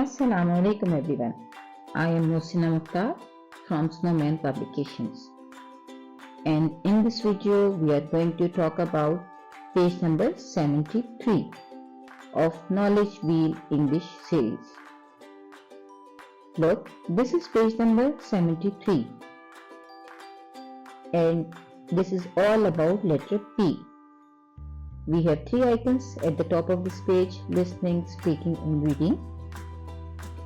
Assalamu alaikum everyone. I am Mohsina Mukhtar from Snowman Publications, and in this video we are going to talk about page number 73 of Knowledge Wheel English series. Look, this is page number 73 and this is all about letter P. We have three icons at the top of this page: listening, speaking and reading.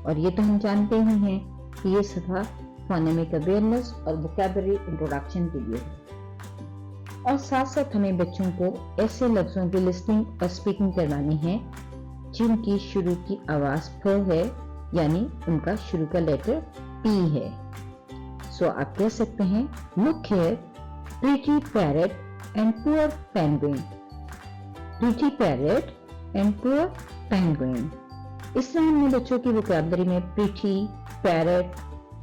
और ये तो हम जानते ही हैं कि ये सदा phonemic awareness और वोकैबुलरी इंट्रोडक्शन के लिए है, और साथ साथ हमें बच्चों को ऐसे लफ्जों की लिसनिंग और स्पीकिंग करवानी है जिनकी शुरू की आवाज फ है, यानी उनका शुरू का लेटर पी है। सो आप कह सकते हैं, look here, pretty parrot and poor penguin. Pretty parrot and poor penguin. इस तरह हमने बच्चों की वोकैबुलरी में प्रीटी, पैरट,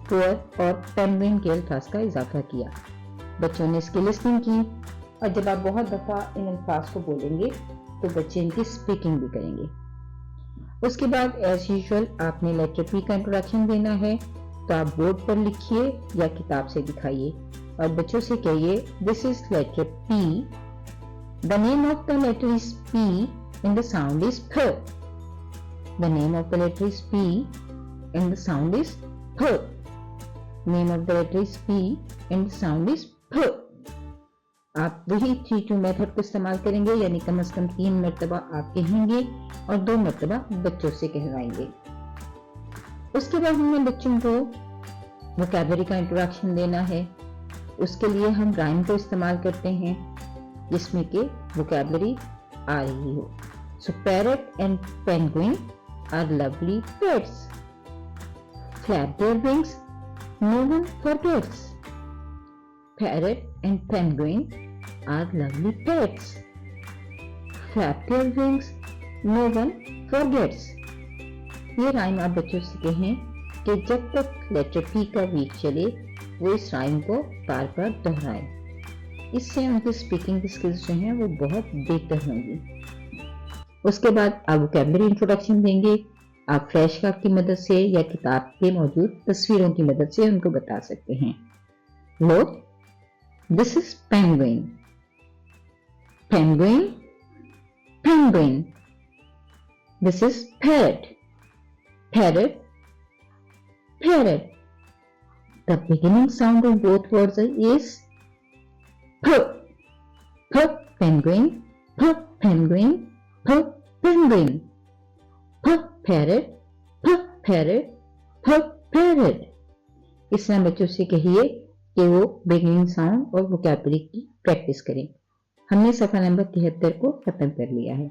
पुअर और पेंगुइन के अल्फाज का इजाफा किया। बच्चों ने इसकी लिसनिंग की, और जब आप बहुत दफा इन अल्फाज को बोलेंगे तो बच्चे इनकी स्पीकिंग भी करेंगे। उसके बाद एज यूजुअल आपने लेटर पी का इंट्रोडक्शन देना है, तो आप बोर्ड पर लिखिए या किताब से दिखाइए और बच्चों से कहिए, this is letter P, the name of the letter is P and the sound is फ। The name of the letter is P and the sound is P. Name of the letter is P and the sound is P. आप वही 3-2 method को इस्तेमाल करेंगे, यानी कम से कम 3 मरतबा आप कहेंगे और 2 मरतबा बच्चों से कहवाएंगे। उसके बाद हमने बच्चों को वोकैबुलरी का इंट्रोडक्शन देना है। उसके लिए हम राइम को इस्तेमाल करते हैं जिसमें कि वोकैबुलरी आ रही हो। So parrot and penguin are lovely pets. Flap their wings, no one forgets. Parrot and penguin are lovely pets. Flap their wings, no one forgets. ये राइम आप बच्चों से कहें कि जब तक लेटर पी का वीक चले वो इस राइम को बार बार दोहराएं। इससे उनकी स्पीकिंग स्किल्स जो हैं वो बहुत बेहतर होंगी। उसके बाद आप वोकैबुलरी इंट्रोडक्शन देंगे। आप फ्लैश कार्ड की मदद से या किताब पे मौजूद तस्वीरों की मदद से उनको बता सकते हैं। लोग, this is penguin, penguin, penguin. This is parrot, parrot, parrot. The beginning sound of both words is फ, फ पेंगुइन, फ पेंगुइन, फ पेंगुइन, फ पैरट, फ पैरट, फ पैरट। इस तरह बच्चों से कहिए कि वो बिगिनिंग साउंड और वोकैबुलरी की प्रैक्टिस करें। हमने सफा नंबर 73 को खत्म कर लिया है।